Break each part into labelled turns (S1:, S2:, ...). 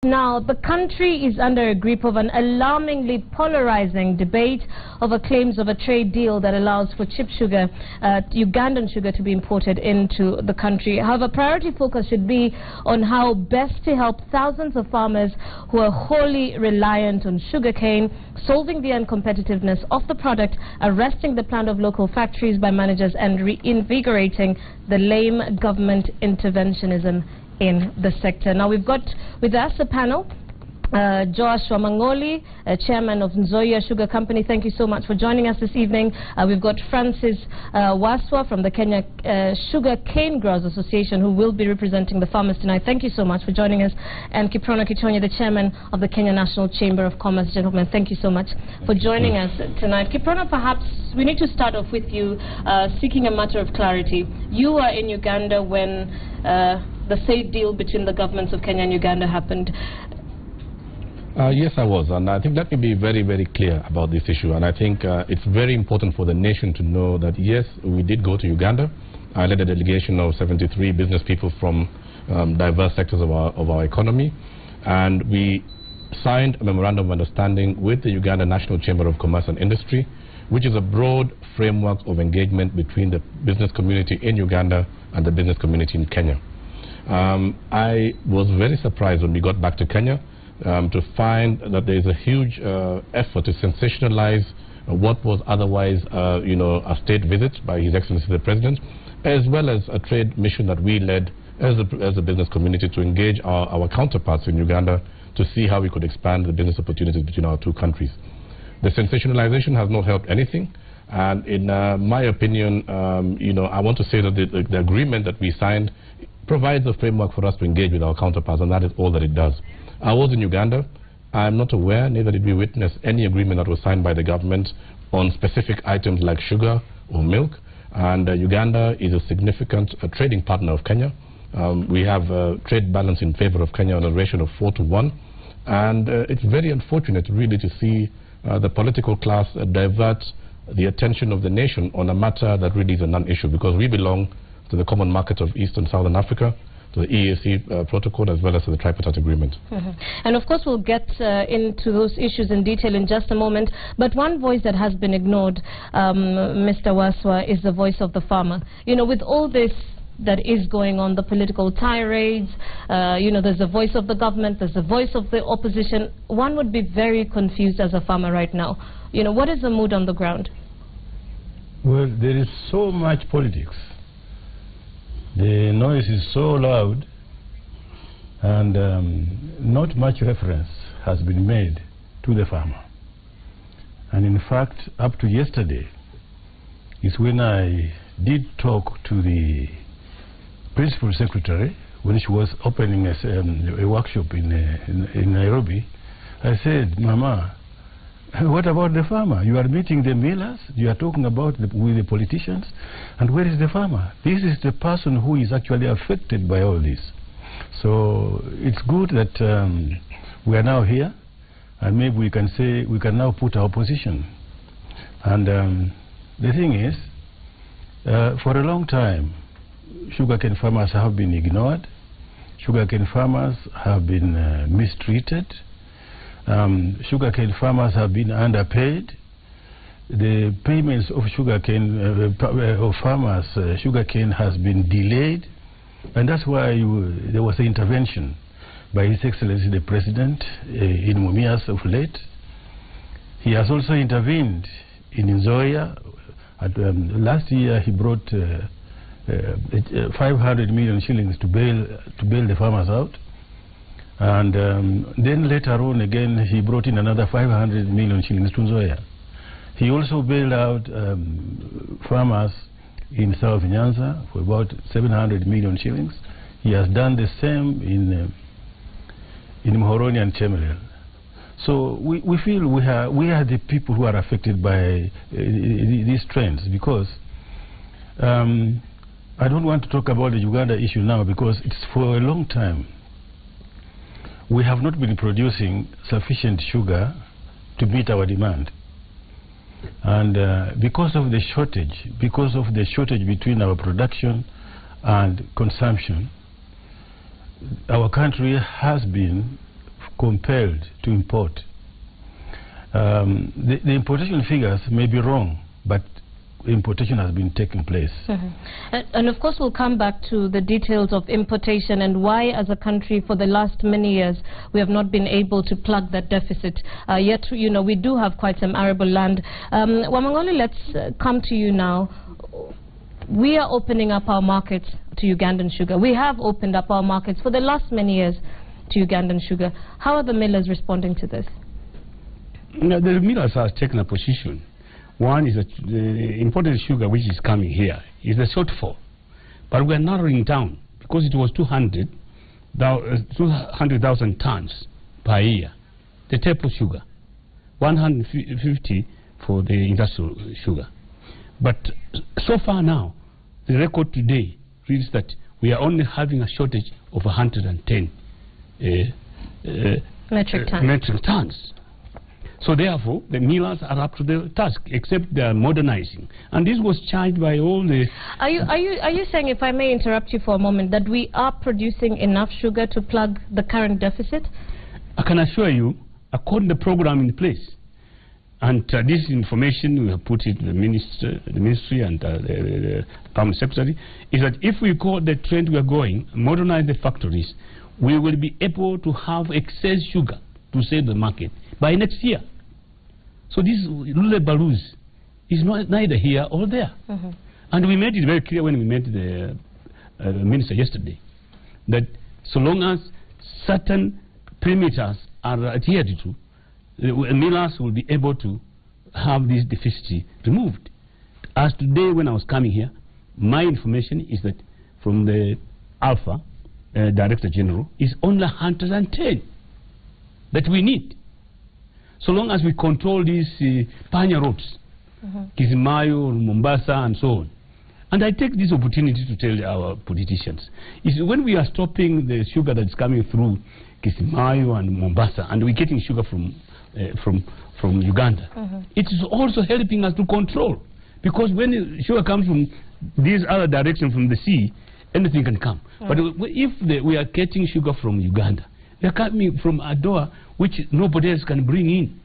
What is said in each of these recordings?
S1: Now, the country is under a grip of an alarmingly polarizing debate over claims of a trade deal that allows for cheap sugar, Ugandan sugar, to be imported into the country. However, priority focus should be on how best to help thousands of farmers who are wholly reliant on sugarcane, solving the uncompetitiveness of the product, arresting the plant of local factories by managers, and reinvigorating the lame government interventionism in the sector. Now, we've got with us a panel. Joash Wamangoli, Chairman of Nzoia Sugar Company. Thank you so much for joining us this evening. We've got Francis Waswa from the Kenya Sugar Cane Growers Association, who will be representing the farmers tonight. Thank you so much for joining us. And Kiprono Kitonye, the Chairman of the Kenya National Chamber of Commerce. Gentlemen, thank you so much for joining us tonight. Kiprono, perhaps we need to start off with you seeking a matter of clarity. You were in Uganda when the trade deal between the governments of Kenya and Uganda happened.
S2: Yes, I was, and I think let me be very, very clear about this issue. And I think it's very important for the nation to know that, yes, we did go to Uganda. I led a delegation of 73 business people from diverse sectors of our economy, and we signed a memorandum of understanding with the Uganda National Chamber of Commerce and Industry, which is a broad framework of engagement between the business community in Uganda and the business community in Kenya. I was very surprised when we got back to Kenya to find that there is a huge effort to sensationalize what was otherwise, a state visit by His Excellency the President, as well as a trade mission that we led as a business community to engage our counterparts in Uganda to see how we could expand the business opportunities between our two countries. The sensationalization has not helped anything, and in my opinion, I want to say that the agreement that we signed provides a framework for us to engage with our counterparts, and that is all that it does. I was in Uganda. I'm not aware, neither did we witness any agreement that was signed by the government on specific items like sugar or milk. And Uganda is a significant trading partner of Kenya. We have a trade balance in favor of Kenya on a ratio of 4-to-1. And it's very unfortunate, really, to see the political class divert the attention of the nation on a matter that really is a non-issue, because we belong to the common market of East and Southern Africa, to the EAC protocol, as well as to the tripartite agreement.
S1: And of course we'll get into those issues in detail in just a moment, but one voice that has been ignored, Mr. Waswa, is the voice of the farmer. With all this that is going on, the political tirades, there's a voice of the government, there's a voice of the opposition. One would be very confused as a farmer right now. What is the mood on the ground?
S3: Well, there is so much politics. The noise is so loud, and not much reference has been made to the farmer. And in fact, up to yesterday is when I did talk to the principal secretary when she was opening a workshop in Nairobi. I said, Mama, what about the farmer? You are meeting the millers, you are talking about with the politicians, and where is the farmer? This is the person who is actually affected by all this. So it's good that we are now here, and maybe we can say we can now put our position. And the thing is, for a long time, sugarcane farmers have been ignored, sugarcane farmers have been mistreated. Sugarcane farmers have been underpaid. The payments of sugarcane of farmers, sugarcane has been delayed, and that's why there was an intervention by His Excellency the President in Mumias of late. He has also intervened in Nzoia. Last year he brought 500 million shillings to bail the farmers out. And then later on again, he brought in another 500 million shillings to Nzoia. He also bailed out farmers in South Nyanza for about 700 million shillings. He has done the same in Muhoroni and Chemelil. So we feel we are the people who are affected by these trends, because I don't want to talk about the Uganda issue now, because it's for a long time we have not been producing sufficient sugar to meet our demand. And because of the shortage between our production and consumption, our country has been compelled to import. The importation figures may be wrong, but importation has been taking place.
S1: And of course we'll come back to the details of importation and why as a country for the last many years we have not been able to plug that deficit. Yet, you know, we do have quite some arable land. Wamangoli, let's come to you now. We are opening up our markets to Ugandan sugar. We have opened up our markets for the last many years to Ugandan sugar. How are the millers responding to this?
S4: The millers have taken a position. One is that the imported sugar which is coming here is the shortfall. But we are narrowing down because it was 200,000 tons per year. The table sugar, 150 for the industrial sugar. But so far now, the record today reads that we are only having a shortage of 110
S1: metric
S4: tons. So therefore, the millers are up to the task, except they are modernizing. And this was charged by all the...
S1: Are you saying, if I may interrupt you for a moment, that we are producing enough sugar to plug the current deficit?
S4: I can assure you, according to the program in place, and this information we have put it in the ministry and the Prime Secretary, is that if we go the trend we are going, modernize the factories, we will be able to have excess sugar to save the market by next year. So this Lule Baruz is neither here or there. And we made it very clear when we met the minister yesterday that so long as certain perimeters are adhered to, the millers will be able to have this deficiency removed. As today when I was coming here, my information is that from the Alpha Director General is only 110 that we need. So long as we control these pioneer roads, Kismayo, Mombasa and so on. And I take this opportunity to tell our politicians, is when we are stopping the sugar that's coming through Kismayo and Mombasa, and we're getting sugar from Uganda, it is also helping us to control. Because when the sugar comes from this other direction from the sea, anything can come. But if we are getting sugar from Uganda, they are coming from Adoa, which nobody else can bring in.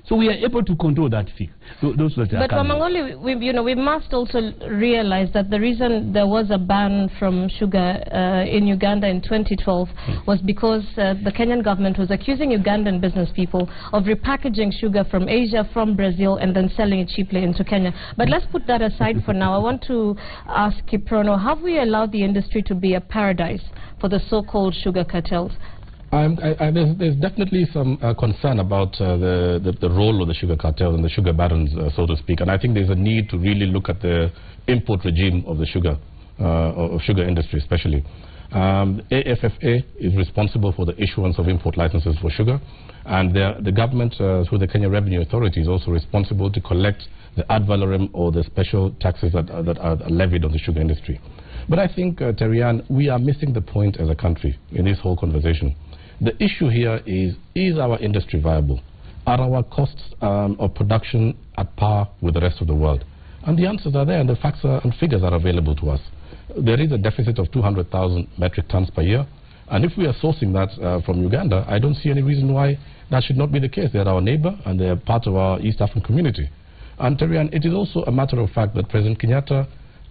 S4: So we are able to control that figure. Those that
S1: but Wamangoli, we must also realize that the reason there was a ban from sugar in Uganda in 2012 was because the Kenyan government was accusing Ugandan business people of repackaging sugar from Asia, from Brazil, and then selling it cheaply into Kenya. But let's put that aside for now. I want to ask Kiprono, have we allowed the industry to be a paradise for the so-called sugar cartels?
S2: There's definitely some concern about the role of the sugar cartels and the sugar barons, so to speak. And I think there's a need to really look at the import regime of the sugar industry, especially. AFFA is responsible for the issuance of import licenses for sugar, and the government, through the Kenya Revenue Authority, is also responsible to collect the ad valorem or the special taxes that are levied on the sugar industry. But I think, Terian, we are missing the point as a country in this whole conversation. The issue here is our industry viable? Are our costs of production at par with the rest of the world? And the answers are there, and the facts and figures are available to us. There is a deficit of 200,000 metric tons per year, and if we are sourcing that from Uganda, I don't see any reason why that should not be the case. They are our neighbor, and they are part of our East African community. And Terian, it is also a matter of fact that President Kenyatta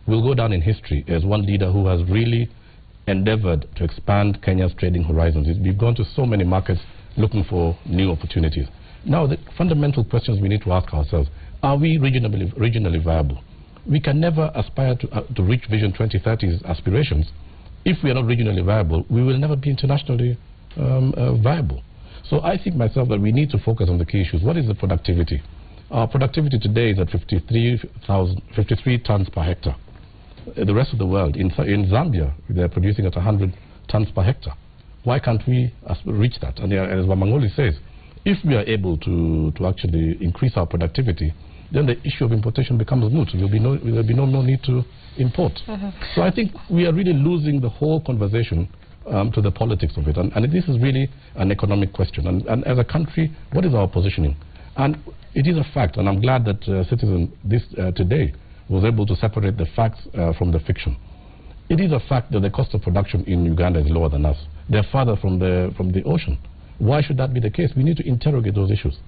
S2: will go down in history as one leader who has really endeavored to expand Kenya's trading horizons. We've gone to so many markets looking for new opportunities. Now, the fundamental questions we need to ask ourselves, are we regionally viable? We can never aspire to reach Vision 2030's aspirations. If we are not regionally viable, we will never be internationally viable. So I think myself that we need to focus on the key issues. What is the productivity? Our productivity today is at 53 tons per hectare. The rest of the world, in Zambia, they're producing at 100 tons per hectare. Why can't we reach that? And as Wamangoli says, if we are able to actually increase our productivity, then the issue of importation becomes moot. There will be no need to import. So I think we are really losing the whole conversation to the politics of it. And this is really an economic question. And as a country, what is our positioning? And it is a fact, and I'm glad that Citizen today was able to separate the facts from the fiction. It is a fact that the cost of production in Uganda is lower than us. They're farther from the ocean. Why should that be the case? We need to interrogate those issues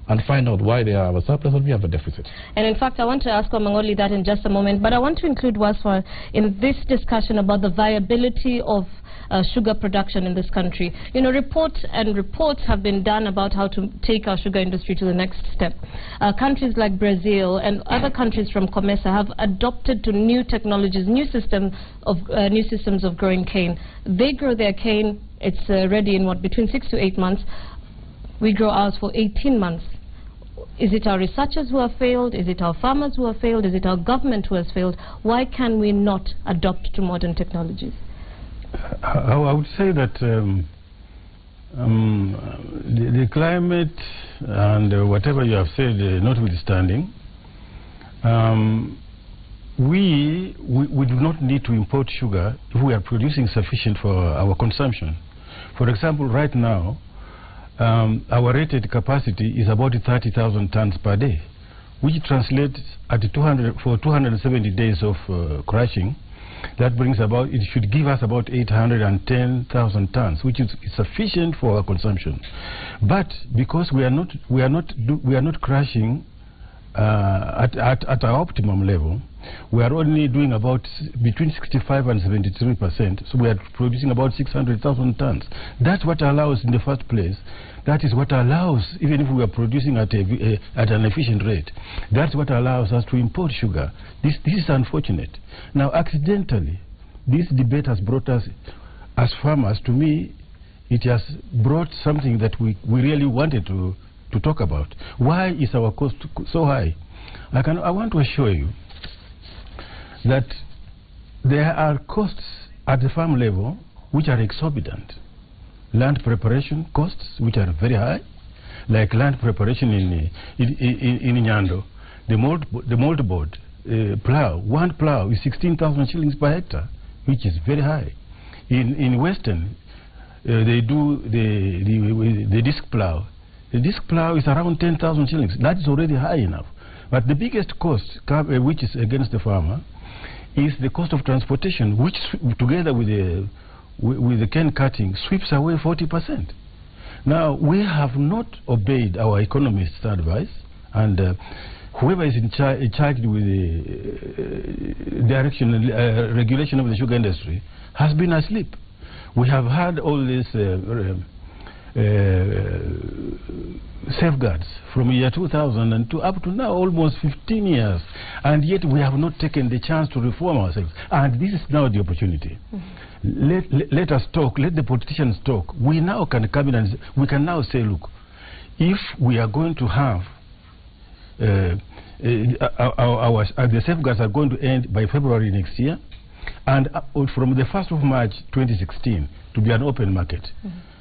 S2: and find out why they are a surplus and we have a deficit. And
S1: in fact, I want to ask Wamangoli that in just a moment, but I want to include Waswa in this discussion about the viability of sugar production in this country. You know, reports have been done about how to take our sugar industry to the next step. Countries like Brazil and other countries from COMESA have adopted to new technologies, new systems of growing cane. They grow their cane, it's ready in between 6 to 8 months. We grow ours for 18 months. Is it our researchers who have failed? Is it our farmers who have failed? Is it our government who has failed? Why can we not adopt to modern technologies?
S3: I would say that the climate and whatever you have said notwithstanding, we do not need to import sugar if we are producing sufficient for our consumption. For example, right now, our rated capacity is about 30,000 tons per day, which translates at 270 days of crushing. That brings about, it should give us about 810,000 tons, which is sufficient for our consumption. But because we are not crushing at our optimum level, we are only doing about between 65 and 73%. So we are producing about 600,000 tons. That's what allows, in the first place, that is what allows, even if we are producing at an efficient rate, that's what allows us to import sugar. This is unfortunate. Now, accidentally, this debate has brought us, as farmers, to me, it has brought something that we really wanted to talk about. Why is our cost so high? I want to assure you that there are costs at the farm level which are exorbitant. Land preparation costs which are very high, like land preparation in Nyando. The moldboard plow, one plow is 16,000 shillings per hectare, which is very high. In Western, they do the disc plow. The disc plow is around 10,000 shillings. That is already high enough. But the biggest cost, which is against the farmer, is the cost of transportation, which together with the cane cutting sweeps away 40%. Now, we have not obeyed our economists' advice, and whoever is charged with the direction and regulation of the sugar industry has been asleep. We have had all these safeguards from year 2002 up to now, almost 15 years, and yet we have not taken the chance to reform ourselves. And this is now the opportunity. Let us talk, let the politicians talk. We now can come in and we can now say, look, if we are going to have the safeguards are going to end by February next year, and from the 1st of March 2016 to be an open market.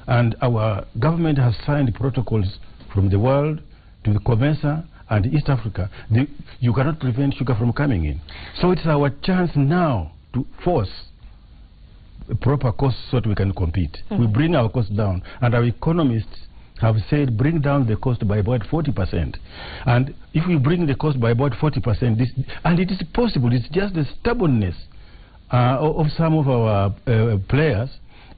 S3: And our government has signed protocols from the world to the COMESA and East Africa. You cannot prevent sugar from coming in. So it's our chance now to force proper costs so that we can compete. We bring our costs down, and our economists have said bring down the cost by about 40%. And if we bring the cost by about 40%, and it is possible, it's just the stubbornness of some of our players,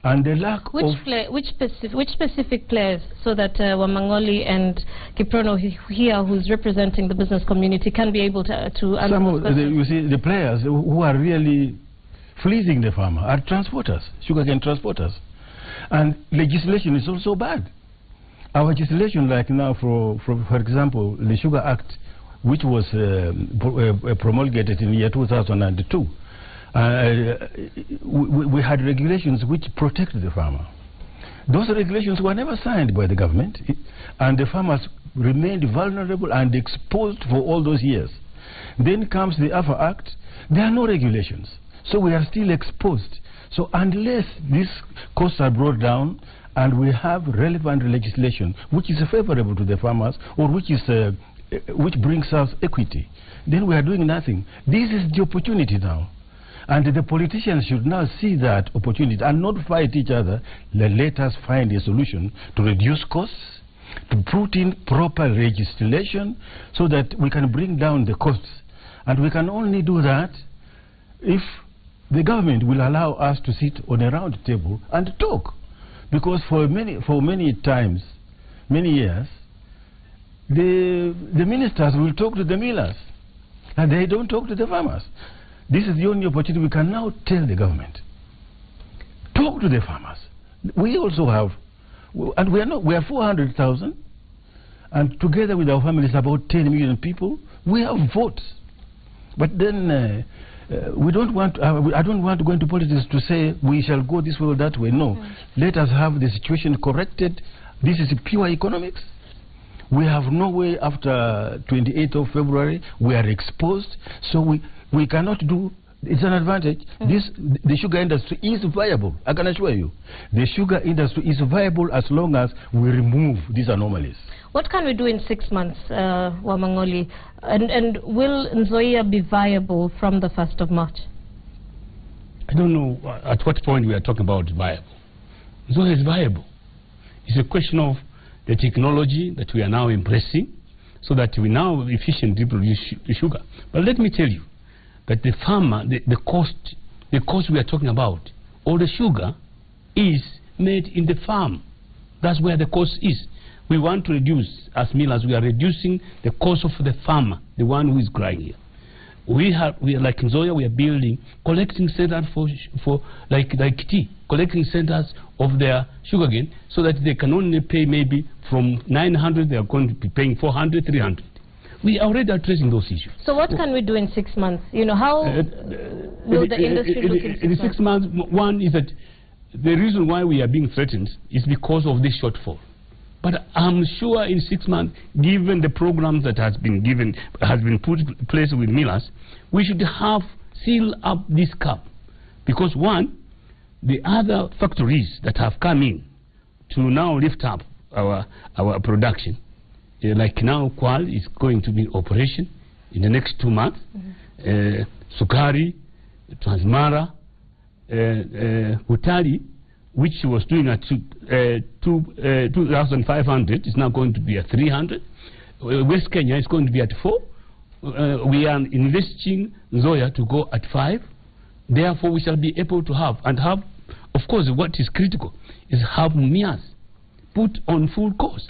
S3: and the lack of...
S1: Which specific players, so that Wamangoli and Kiprono here, who's representing the business community, can be able to answer
S3: some of you see, the players who are really fleecing the farmer are transporters, sugarcane transporters. And legislation is also bad. Our legislation, like now, for example, the Sugar Act, which was promulgated in the year 2002, we had regulations which protected the farmer. Those regulations were never signed by the government, and the farmers remained vulnerable and exposed for all those years. Then comes the AFA Act. There are no regulations, so we are still exposed. So unless these costs are brought down and we have relevant legislation which is favorable to the farmers, or which brings us equity, then we are doing nothing. This is the opportunity now. And the politicians should now see that opportunity and not fight each other. Let us find a solution to reduce costs, to put in proper legislation so that we can bring down the costs. And we can only do that if the government will allow us to sit on a round table and talk. Because for many times, many years, the ministers will talk to the millers, and they don't talk to the farmers. This is the only opportunity we can now tell the government. Talk to the farmers. We also have, and we are 400,000, and together with our families, about 10 million people. We have votes, but then we don't want. I don't want to go into politics to say we shall go this way or that way. No, let us have the situation corrected. This is pure economics. We have no way after 28th of February. We are exposed, so we cannot do. It's an advantage. The sugar industry is viable. I can assure you, the sugar industry is viable as long as we remove these anomalies.
S1: What can we do in 6 months, Wamangoli? And will Nzoia be viable from the 1st of March?
S4: I don't know at what point we are talking about viable. Nzoia is viable. It's a question of the technology that we are now embracing so that we now efficiently produce sugar. But let me tell you that the farmer, the cost we are talking about, all the sugar is made in the farm. That's where the cost is. We want to reduce, as millers, we are reducing the cost of the farmer, the one who is growing here. We are like in Nzoia, we are building collecting centers for like tea, collecting centers of their sugarcane, so that they can only pay maybe from 900, they are going to be paying 400, 300. We are already addressing those issues.
S1: So what can we do in 6 months? You know, how will the industry look in 6 months?
S4: One is that the reason why we are being threatened is because of this shortfall. But I'm sure in 6 months, given the programs that has been put in place with millers, we should have sealed up this gap. Because one, the other factories that have come in to now lift up our production, like now Kwal is going to be in operation in the next 2 months, Sukari, Transmara, Utali, which was doing at 2,500, is now going to be at 300. West Kenya is going to be at 4. We are investing Nzoia to go at 5. Therefore, we shall be able to have, of course, what is critical is have Mias put on full course.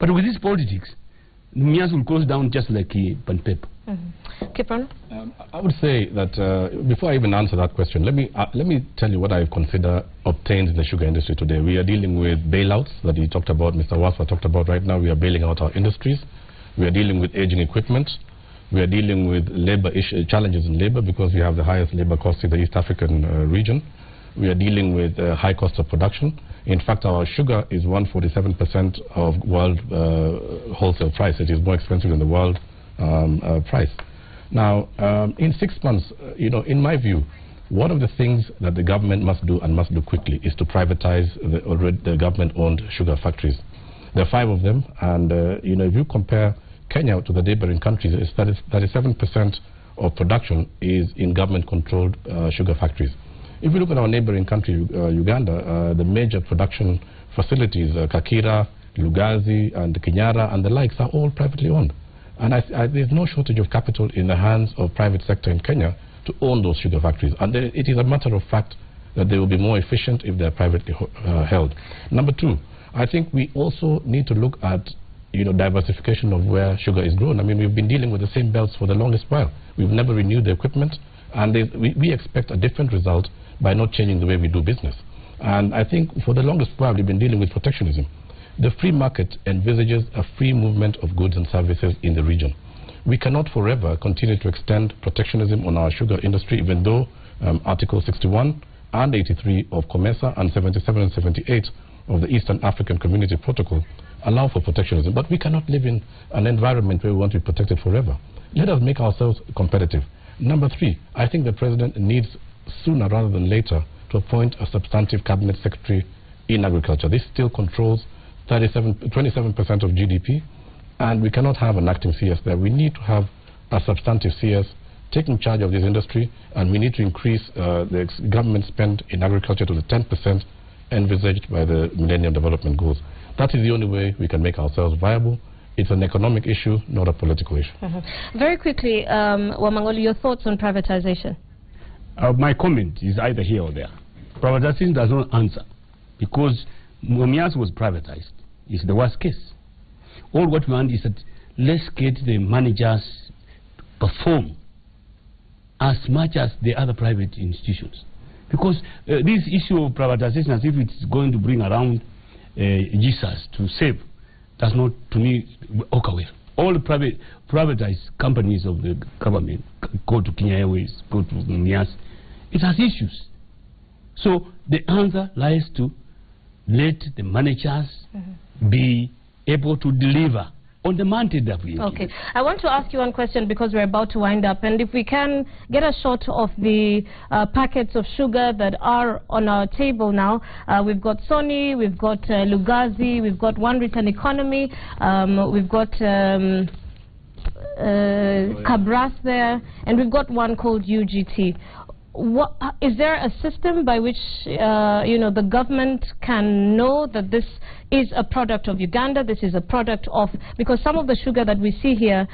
S4: But with this politics, Mias will close down just like Panpep.
S1: Kiprono?
S2: I would say that before I even answer that question, let me tell you what I consider obtained in the sugar industry today. We are dealing with bailouts that he talked about, Mr. Waswa talked about right now. We are bailing out our industries. We are dealing with aging equipment. We are dealing with labor challenges in labor because we have the highest labor costs in the East African region. We are dealing with high cost of production. In fact, our sugar is 147% of world wholesale price. It is more expensive than the world price. Now, in 6 months, in my view, one of the things that the government must do and must do quickly is to privatize the government-owned sugar factories. There are 5 of them, and if you compare Kenya to the neighboring countries, 37% of production is in government-controlled sugar factories. If you look at our neighboring country, Uganda, the major production facilities, Kakira, Lugazi, and Kinyara, and the likes, are all privately owned. And there's no shortage of capital in the hands of private sector in Kenya to own those sugar factories. And it is a matter of fact that they will be more efficient if they're privately held. Number 2, I think we also need to look at diversification of where sugar is grown. I mean, we've been dealing with the same belts for the longest while. We've never renewed the equipment, and we expect a different result by not changing the way we do business. And I think for the longest while we've been dealing with protectionism. The free market envisages a free movement of goods and services in the region. We cannot forever continue to extend protectionism on our sugar industry, even though Article 61 and 83 of COMESA and 77 and 78 of the Eastern African Community Protocol allow for protectionism. But we cannot live in an environment where we want to be protected forever. Let us make ourselves competitive. Number 3, I think the President needs sooner rather than later to appoint a substantive cabinet secretary in agriculture. This still controls 27% of GDP, and we cannot have an acting CS there. We need to have a substantive CS taking charge of this industry, and we need to increase the government spend in agriculture to the 10% envisaged by the Millennium Development Goals. That is the only way we can make ourselves viable. It's an economic issue, not a political issue.
S1: Very quickly, Wamangoli, your thoughts on privatization?
S4: My comment is either here or there. Privatization does not answer, because Mumias was privatized. It's the worst case. All what we want is that let's get the managers to perform as much as the other private institutions. Because this issue of privatization, as if it's going to bring around Jesus to save, does not, to me, work well. All the privatized companies of the government, go to Kenya Airways, go to Mumias, it has issues. So the answer lies to let the managers be able to deliver on the mandate that we
S1: Okay. I want to ask you one question because we're about to wind up, and if we can get a shot of the packets of sugar that are on our table now. We've got Sony, we've got Lugazi, we've got One Return Economy, we've got Cabras there, and we've got one called UGT. Is there a system by which the government can know that this is a product of Uganda, this is a product of, because some of the sugar that we see here,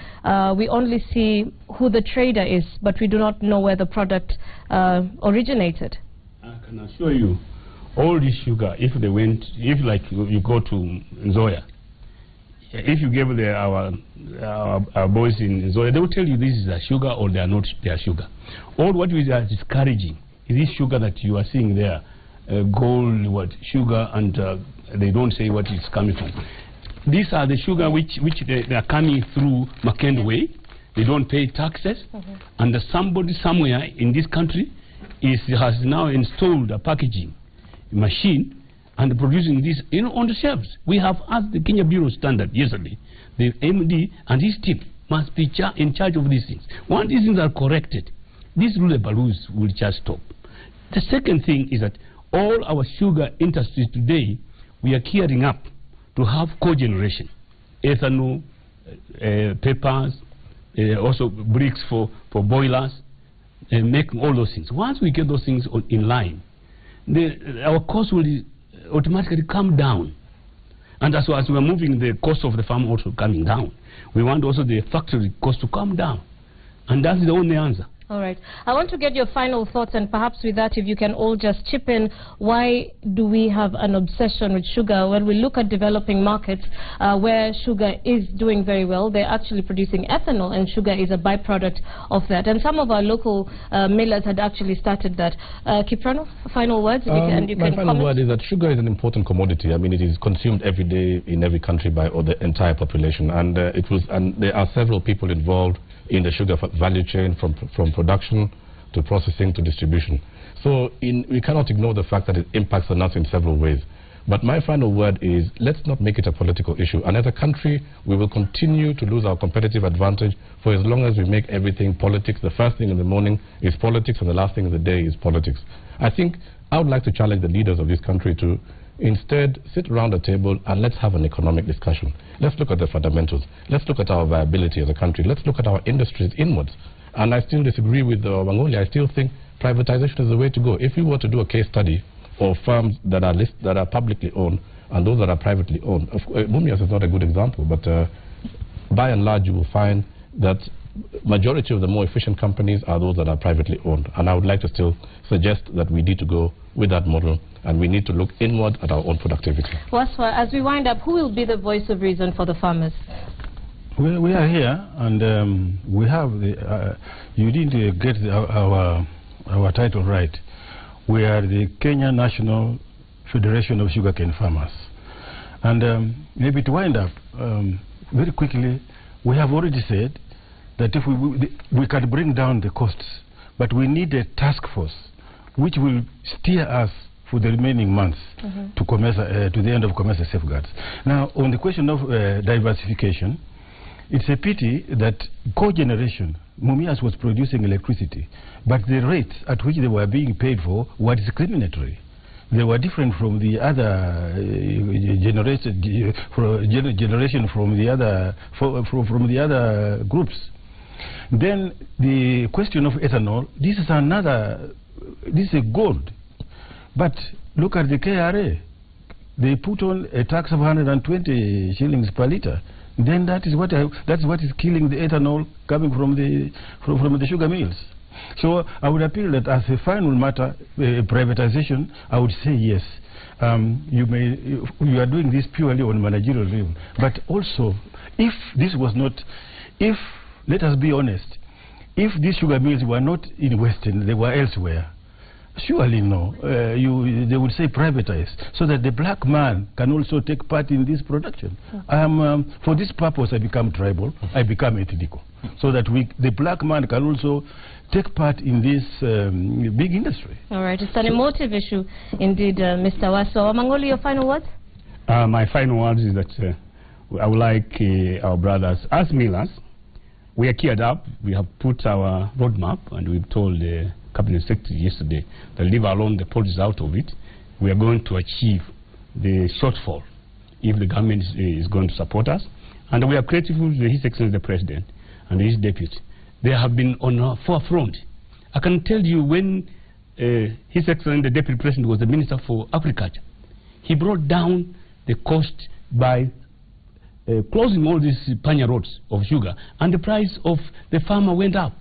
S1: we only see who the trader is, but we do not know where the product originated?
S4: I can assure you, all this sugar, if like you go to Nzoia, if you give our boys in Nzoia, they will tell you this is a sugar or they are not their sugar. All what we are discouraging is this sugar that you are seeing there, gold, sugar, and they don't say what it's coming from. These are the sugar which they are coming through Mackenzie Way. They don't pay taxes, and somebody somewhere in this country has now installed a packaging machine and producing this on the shelves. We have asked the Kenya Bureau Standard yesterday. The MD and his team must be in charge of these things. Once these things are corrected, these rule-abaloos will just stop. The second thing is that all our sugar industries today, we are gearing up to have cogeneration. Ethanol, papers, also bricks for boilers, making all those things. Once we get those things in line, our cost will automatically come down. And as we are moving, the cost of the farm also coming down. We want also the factory cost to come down. And that's the only answer.
S1: All right. I want to get your final thoughts, and perhaps with that, if you can all just chip in, why do we have an obsession with sugar? When we look at developing markets where sugar is doing very well, they're actually producing ethanol, and sugar is a byproduct of that. And some of our local millers had actually started that. Kiprono, final words?
S2: My final word is that sugar is an important commodity. I mean, it is consumed every day in every country by the entire population, and there are several people involved in the sugar value chain, from production to processing to distribution. So we cannot ignore the fact that it impacts on us in several ways. But my final word is, let's not make it a political issue. And as a country, we will continue to lose our competitive advantage for as long as we make everything politics. The first thing in the morning is politics, and the last thing of the day is politics. I think I would like to challenge the leaders of this country to instead sit around the table and let's have an economic discussion. Let's look at the fundamentals. Let's look at our viability as a country. Let's look at our industries inwards. And I still disagree with Wangoli. I still think privatization is the way to go. If we were to do a case study of firms that are publicly owned and those that are privately owned, Mumias is not a good example, but by and large you will find that majority of the more efficient companies are those that are privately owned. And I would like to still suggest that we need to go with that model, and we need to look inward at our own productivity.
S1: Waswa, as we wind up, who will be the voice of reason for the farmers?
S3: Well, we are here, and we have you didn't get our title right. We are the Kenya National Federation of Sugarcane Farmers. And maybe to wind up, very quickly, we have already said that if we can bring down the costs, but we need a task force which will steer us for the remaining months to the end of commercial safeguards. Now, on the question of diversification, it's a pity that cogeneration, Mumias was producing electricity, but the rates at which they were being paid for were discriminatory. They were different from the other generation from the other groups. Then the question of ethanol, this is a gold. But look at the KRA. They put on a tax of 120 shillings per litre. Then that's what is killing the ethanol coming from the sugar mills. So I would appeal that as a final matter, privatization, I would say yes. You are doing this purely on managerial level. But also, if this was not, let us be honest, if these sugar mills were not in Western, they were elsewhere, surely no. They would say privatize, so that the black man can also take part in this production. For this purpose, I become tribal, I become ethnical, so that the black man can also take part in this big industry.
S1: All right, it's an emotive issue indeed, Mr. Waso. Mangoli, your final words?
S4: My final words is that I would like our brothers, as millers, we are geared up. We have put our roadmap, and we've told the Cabinet Secretary yesterday that leave alone the politics out of it. We are going to achieve the shortfall if the government is going to support us. And we are grateful to His Excellency the President and his deputy. They have been on our forefront. I can tell you when His Excellency the Deputy President was the Minister for Agriculture, he brought down the cost by closing all these panya roads of sugar, and the price of the farmer went up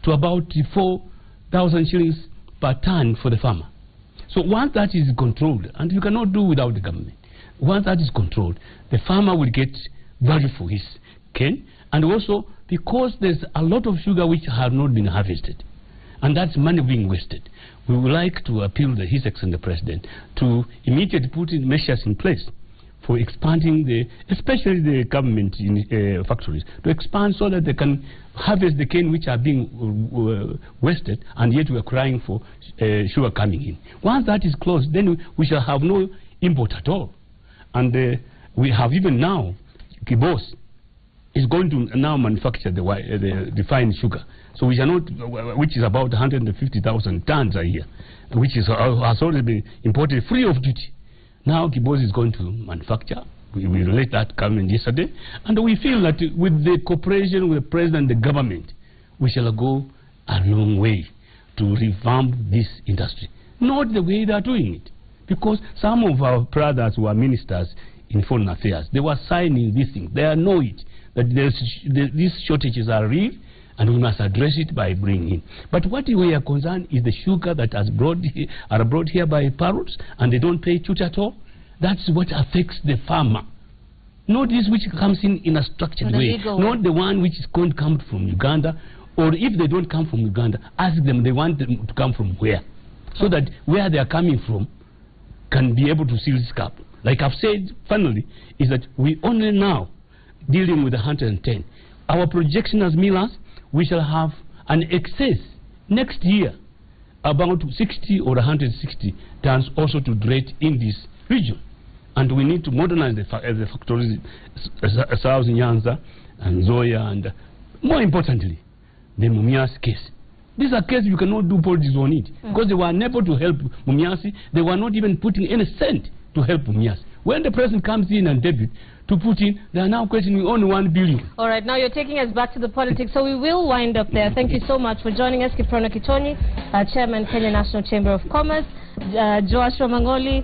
S4: to about 4,000 shillings per ton for the farmer. So once that is controlled, and you cannot do without the government, once that is controlled, the farmer will get value for his cane, and also because there's a lot of sugar which have not been harvested, and that's money being wasted. We would like to appeal to His Excellency the President to immediately put in measures in place for expanding especially the government factories, to expand so that they can harvest the cane which are being wasted, and yet we are crying for sugar coming in. Once that is closed, then we shall have no import at all. And we have even now, Kibos is going to now manufacture the refined sugar. So we shall not, which is about 150,000 tons a year, which has already been imported free of duty. Now Kibos is going to manufacture. We let that come in yesterday. And we feel that with the cooperation with the President and the government, we shall go a long way to revamp this industry. Not the way they are doing it. Because some of our brothers who are ministers in foreign affairs, they were signing this thing. They know it, that these shortages are real, and we must address it by bringing in. But what we are concerned is the sugar that are brought here by parrots, and they don't pay duty at all. That's what affects the farmer. Not this which comes in a structured way. Not the one which is going to come from Uganda, or if they don't come from Uganda, ask them they want them to come from where. So that where they are coming from can be able to seal this gap. Like I've said, finally, is that we only now dealing with 110. Our projection as millers, we shall have an excess next year about 60 or 160 tons also to trade in this region. And we need to modernize the factories, South Nyanza and Zoya, and more importantly, the Mumias case. These are cases you cannot do politics on it, because they were unable to help Mumias. They were not even putting any cent to help Mumias. When the president comes in and debut to put in, they are now questioning only 1 billion. All
S1: right, now you're taking us back to the politics, so we will wind up there. Thank you so much for joining us, Kiprono Kitonyi, Chairman, Kenya National Chamber of Commerce, Joshua Mangoli,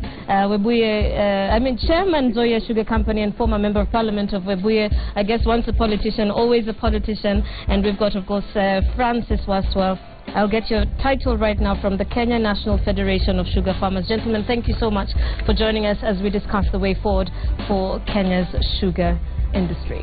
S1: Chairman Zoya Sugar Company and former Member of Parliament of Webuye. I guess once a politician, always a politician. And we've got, of course, Francis Waswa. I'll get your title right now from the Kenya National Federation of Sugar Farmers. Gentlemen, thank you so much for joining us as we discuss the way forward for Kenya's sugar industry.